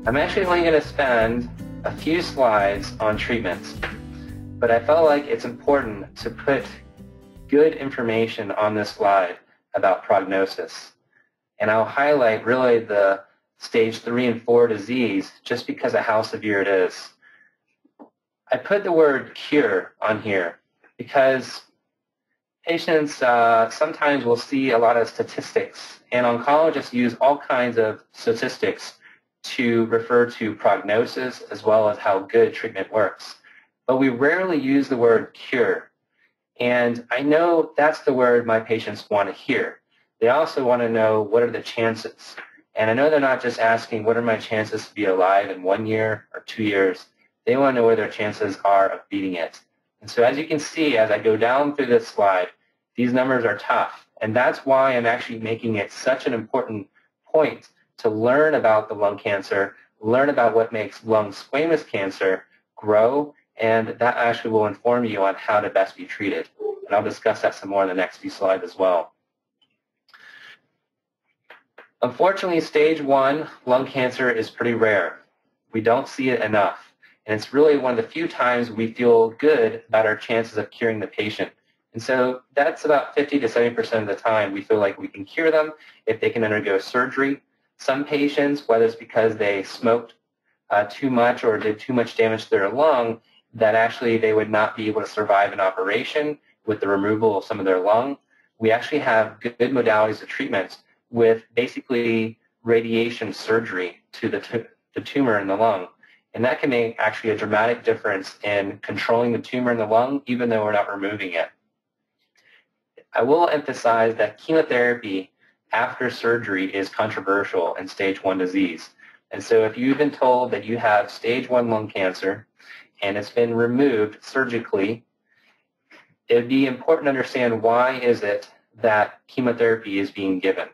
I'm actually only going to spend a few slides on treatments, but I felt like it's important to put good information on this slide about prognosis. And I'll highlight really the stage 3 and 4 disease just because of how severe it is. I put the word cure on here because patients sometimes will see a lot of statistics, and oncologists use all kinds of statistics to refer to prognosis as well as how good treatment works. But we rarely use the word cure. And I know that's the word my patients want to hear. They also want to know what are the chances. And I know they're not just asking what are my chances to be alive in 1 year or 2 years. They want to know where their chances are of beating it. And so as you can see, as I go down through this slide, these numbers are tough. And that's why I'm actually making it such an important point to learn about the lung cancer, learn about what makes lung squamous cancer grow, and that actually will inform you on how to best be treated. And I'll discuss that some more in the next few slides as well. Unfortunately, stage 1 lung cancer is pretty rare. We don't see it enough. And it's really one of the few times we feel good about our chances of curing the patient. And so that's about 50 to 70% of the time we feel like we can cure them if they can undergo surgery. Some patients, whether it's because they smoked too much or did too much damage to their lung, that actually they would not be able to survive an operation with the removal of some of their lung. We actually have good modalities of treatment with basically radiation surgery to the tumor in the lung. And that can make actually a dramatic difference in controlling the tumor in the lung, even though we're not removing it. I will emphasize that chemotherapy after surgery is controversial in stage 1 disease. And so if you've been told that you have stage 1 lung cancer and it's been removed surgically, it would be important to understand why is it that chemotherapy is being given.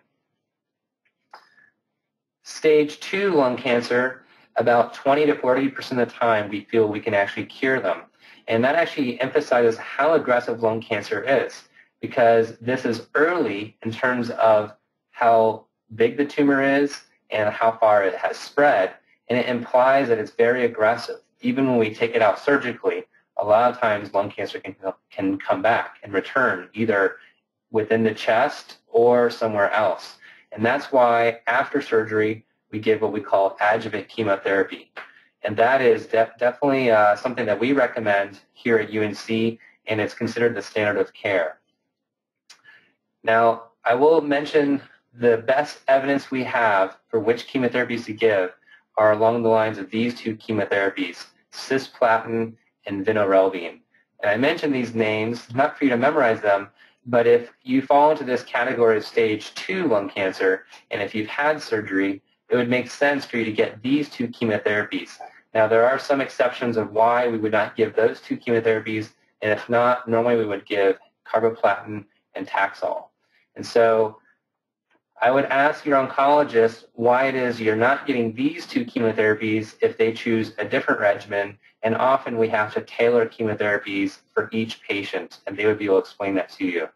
Stage 2 lung cancer, about 20 to 40% of the time we feel we can actually cure them. And that actually emphasizes how aggressive lung cancer is, because this is early in terms of how big the tumor is and how far it has spread, and it implies that it's very aggressive. Even when we take it out surgically, a lot of times lung cancer can come back and return either within the chest or somewhere else. And that's why after surgery, we give what we call adjuvant chemotherapy. And that is definitely something that we recommend here at UNC, and it's considered the standard of care. Now, I will mention the best evidence we have for which chemotherapies to give are along the lines of these two chemotherapies, cisplatin and vinorelbine. And I mention these names not for you to memorize them, but if you fall into this category of stage 2 lung cancer, and if you've had surgery, it would make sense for you to get these two chemotherapies. Now, there are some exceptions of why we would not give those two chemotherapies, and if not, normally we would give carboplatin and Taxol. And so I would ask your oncologist why it is you're not getting these two chemotherapies if they choose a different regimen, and often we have to tailor chemotherapies for each patient, and they would be able to explain that to you.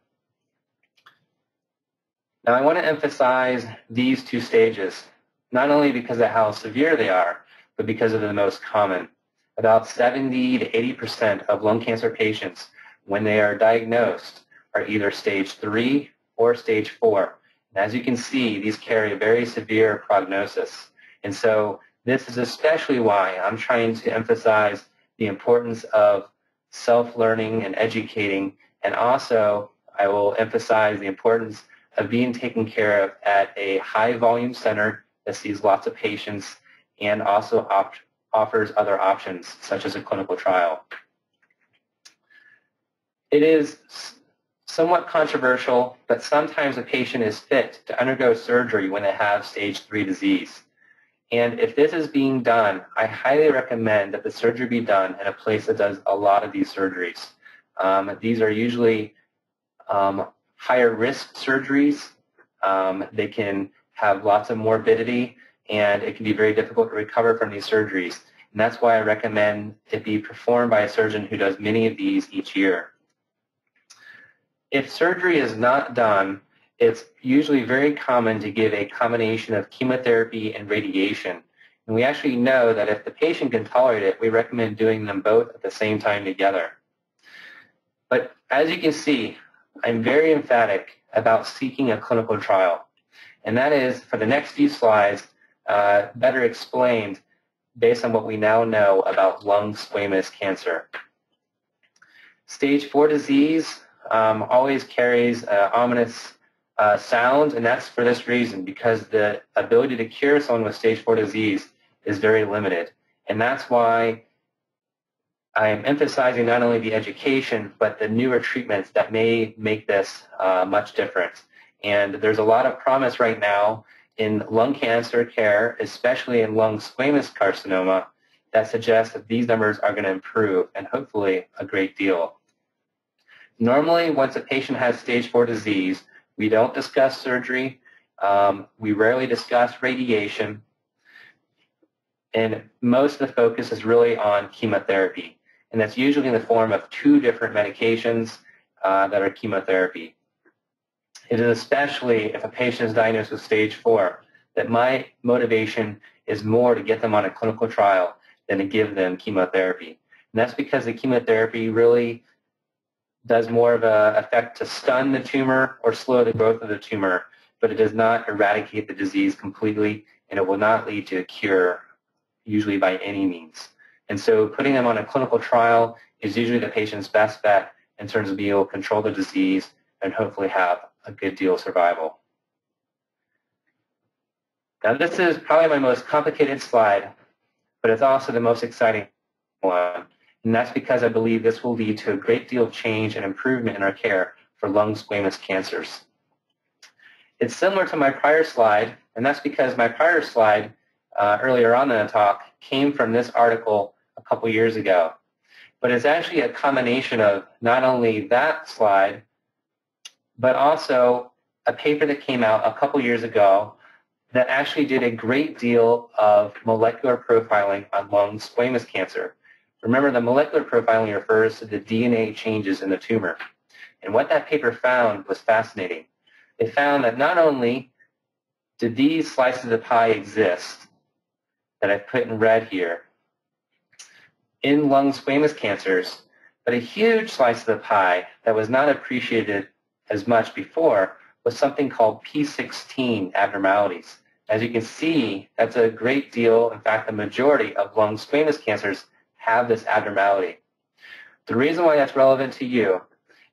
Now, I want to emphasize these two stages, not only because of how severe they are, but because of the most common. About 70 to 80% of lung cancer patients, when they are diagnosed, are either stage 3 or stage 4. And as you can see, these carry a very severe prognosis. And so this is especially why I'm trying to emphasize the importance of self-learning and educating, and also I will emphasize the importance of being taken care of at a high-volume center that sees lots of patients and also offers other options, such as a clinical trial. It is somewhat controversial, but sometimes a patient is fit to undergo surgery when they have stage 3 disease. And if this is being done, I highly recommend that the surgery be done in a place that does a lot of these surgeries. These are usually higher risk surgeries. They can have lots of morbidity, and it can be very difficult to recover from these surgeries. And that's why I recommend it be performed by a surgeon who does many of these each year. If surgery is not done, it's usually very common to give a combination of chemotherapy and radiation. And we actually know that if the patient can tolerate it, we recommend doing them both at the same time together. But as you can see, I'm very emphatic about seeking a clinical trial. And that is, for the next few slides, better explained based on what we now know about lung squamous cancer. Stage 4 disease always carries ominous sound, and that's for this reason, because the ability to cure someone with stage 4 disease is very limited. And that's why I am emphasizing not only the education, but the newer treatments that may make this much different. And there's a lot of promise right now in lung cancer care, especially in lung squamous carcinoma, that suggests that these numbers are going to improve, and hopefully a great deal. Normally, once a patient has stage 4 disease, we don't discuss surgery. We rarely discuss radiation. And most of the focus is really on chemotherapy. And that's usually in the form of 2 different medications that are chemotherapy. It is especially if a patient is diagnosed with stage 4 that my motivation is more to get them on a clinical trial than to give them chemotherapy. And that's because the chemotherapy really does more of an effect to stun the tumor or slow the growth of the tumor, but it does not eradicate the disease completely, and it will not lead to a cure, usually by any means. And so putting them on a clinical trial is usually the patient's best bet in terms of being able to control the disease and hopefully have a good deal of survival. Now, this is probably my most complicated slide, but it's also the most exciting one. And that's because I believe this will lead to a great deal of change and improvement in our care for lung squamous cancers. It's similar to my prior slide, and that's because my prior slide earlier on in the talk came from this article a couple years ago. But it's actually a combination of not only that slide, but also a paper that came out a couple years ago that actually did a great deal of molecular profiling on lung squamous cancer. Remember, the molecular profiling refers to the DNA changes in the tumor. And what that paper found was fascinating. They found that not only did these slices of pie exist that I've put in red here in lung squamous cancers, but a huge slice of the pie that was not appreciated as much before was something called P16 abnormalities. As you can see, that's a great deal. In fact, the majority of lung squamous cancers have this abnormality. The reason why that's relevant to you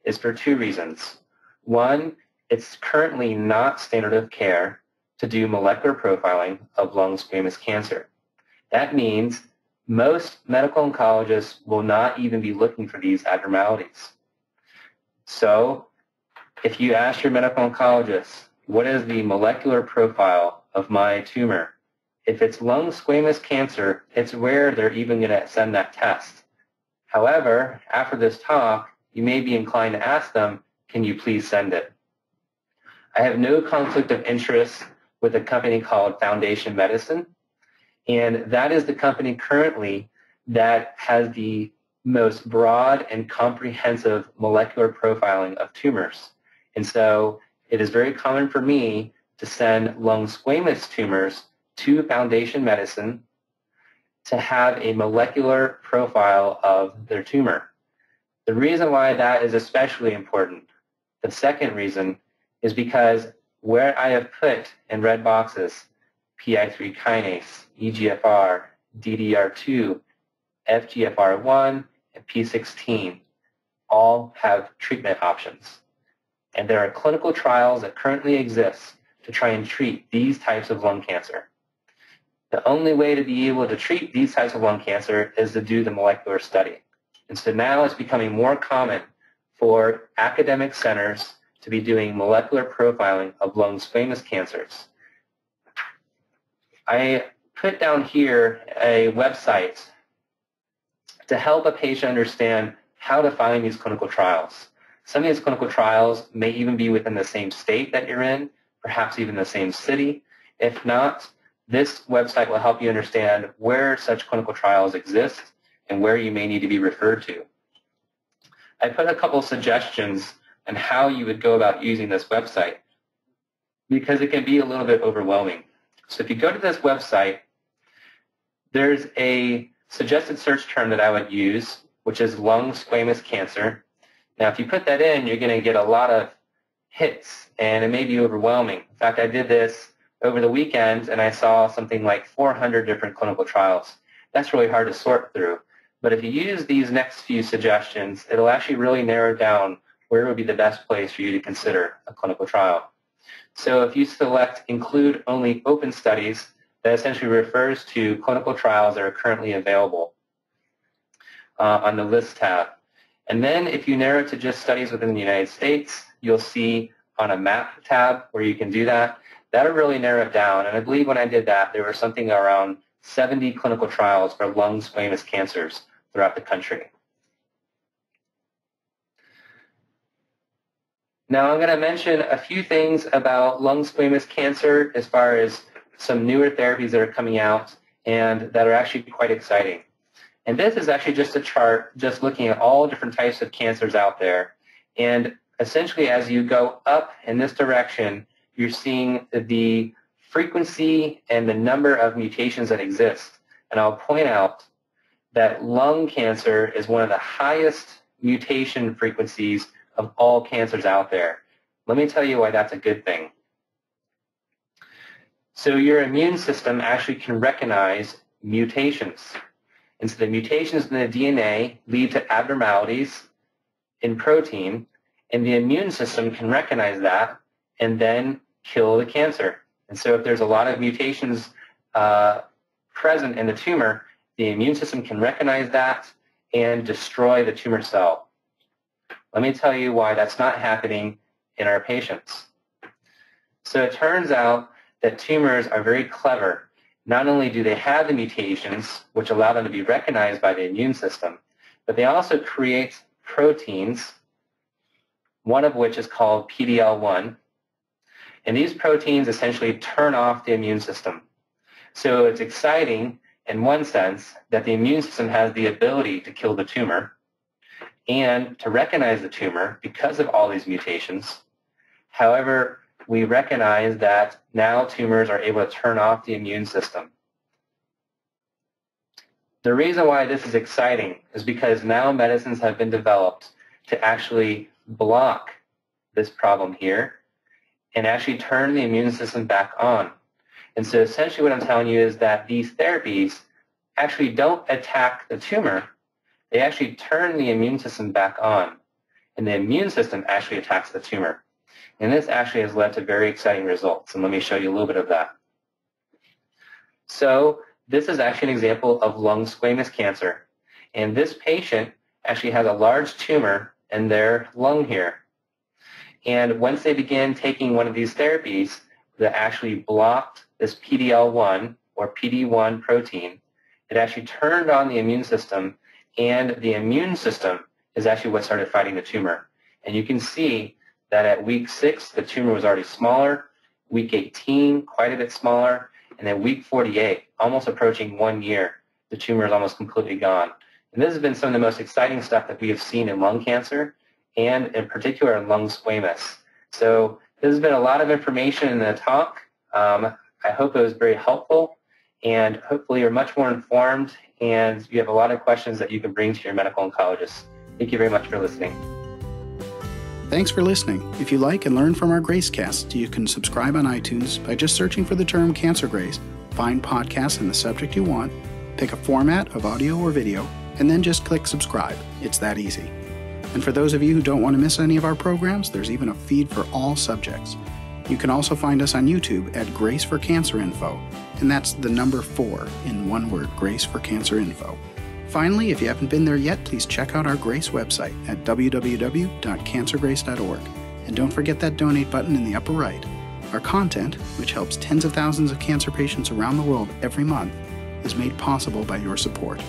is for 2 reasons. One, it's currently not standard of care to do molecular profiling of lung squamous cancer. That means most medical oncologists will not even be looking for these abnormalities. So if you ask your medical oncologist, what is the molecular profile of my tumor? If it's lung squamous cancer, it's rare they're even going to send that test. However, after this talk, you may be inclined to ask them, can you please send it? I have no conflict of interest with a company called Foundation Medicine, and that is the company currently that has the most broad and comprehensive molecular profiling of tumors. And so it is very common for me to send lung squamous tumors to Foundation Medicine to have a molecular profile of their tumor. The reason why that is especially important, the second reason, is because where I have put in red boxes PI3 kinase, EGFR, DDR2, FGFR1, and P16 all have treatment options. And there are clinical trials that currently exist to try and treat these types of lung cancer. The only way to be able to treat these types of lung cancer is to do the molecular study. And so now it's becoming more common for academic centers to be doing molecular profiling of lung squamous cancers. I put down here a website to help a patient understand how to find these clinical trials. Some of these clinical trials may even be within the same state that you're in, perhaps even the same city. If not, this website will help you understand where such clinical trials exist and where you may need to be referred to. I put a couple suggestions on how you would go about using this website because it can be a little bit overwhelming. So if you go to this website, There's a suggested search term that I would use, which is lung squamous cancer. Now, if you put that in, you're going to get a lot of hits, and it may be overwhelming. In fact, I did this over the weekend, and I saw something like 400 different clinical trials. That's really hard to sort through. But if you use these next few suggestions, it'll actually really narrow down where would be the best place for you to consider a clinical trial. So if you select include only open studies, that essentially refers to clinical trials that are currently available on the list tab. And then if you narrow it to just studies within the United States, you'll see on a map tab where you can do that. That'll really narrow it down. And I believe when I did that, there were something around 70 clinical trials for lung squamous cancers throughout the country. Now I'm going to mention a few things about lung squamous cancer as far as some newer therapies that are coming out and that are actually quite exciting. And this is actually just a chart just looking at all different types of cancers out there. And essentially as you go up in this direction, you're seeing the frequency and the number of mutations that exist. And I'll point out that lung cancer is one of the highest mutation frequencies of all cancers out there. Let me tell you why that's a good thing. So your immune system actually can recognize mutations. And so the mutations in the DNA lead to abnormalities in protein, and the immune system can recognize that and then kill the cancer. And so if there's a lot of mutations present in the tumor, the immune system can recognize that and destroy the tumor cell. Let me tell you why that's not happening in our patients. So it turns out that tumors are very clever. Not only do they have the mutations, which allow them to be recognized by the immune system, but they also create proteins, one of which is called PD-L1. And these proteins essentially turn off the immune system. So it's exciting in one sense that the immune system has the ability to kill the tumor and to recognize the tumor because of all these mutations. However, we recognize that now tumors are able to turn off the immune system. The reason why this is exciting is because now medicines have been developed to actually block this problem here and actually turn the immune system back on. And so essentially what I'm telling you is that these therapies actually don't attack the tumor. They actually turn the immune system back on. And the immune system actually attacks the tumor. And this actually has led to very exciting results. And let me show you a little bit of that. So this is actually an example of lung squamous cancer. And this patient actually has a large tumor in their lung here. And once they began taking one of these therapies that actually blocked this PD-L1 or PD-1 protein, it actually turned on the immune system, and the immune system is actually what started fighting the tumor. And you can see that at week 6, the tumor was already smaller, week 18, quite a bit smaller, and then week 48, almost approaching 1 year, the tumor is almost completely gone. And this has been some of the most exciting stuff that we have seen in lung cancer, and in particular in lung squamous. So this has been a lot of information in the talk. I hope it was very helpful, and hopefully you're much more informed, and you have a lot of questions that you can bring to your medical oncologist. Thank you very much for listening. Thanks for listening. If you like and learn from our GraceCasts, you can subscribe on iTunes by just searching for the term Cancer Grace, find podcasts in the subject you want, pick a format of audio or video, and then just click subscribe. It's that easy. And for those of you who don't want to miss any of our programs, there's even a feed for all subjects. You can also find us on YouTube at Grace for Cancer Info, and that's the number 4 in one word, Grace for Cancer Info. Finally, if you haven't been there yet, please check out our Grace website at www.cancergrace.org. And don't forget that donate button in the upper right. Our content, which helps tens of thousands of cancer patients around the world every month, is made possible by your support.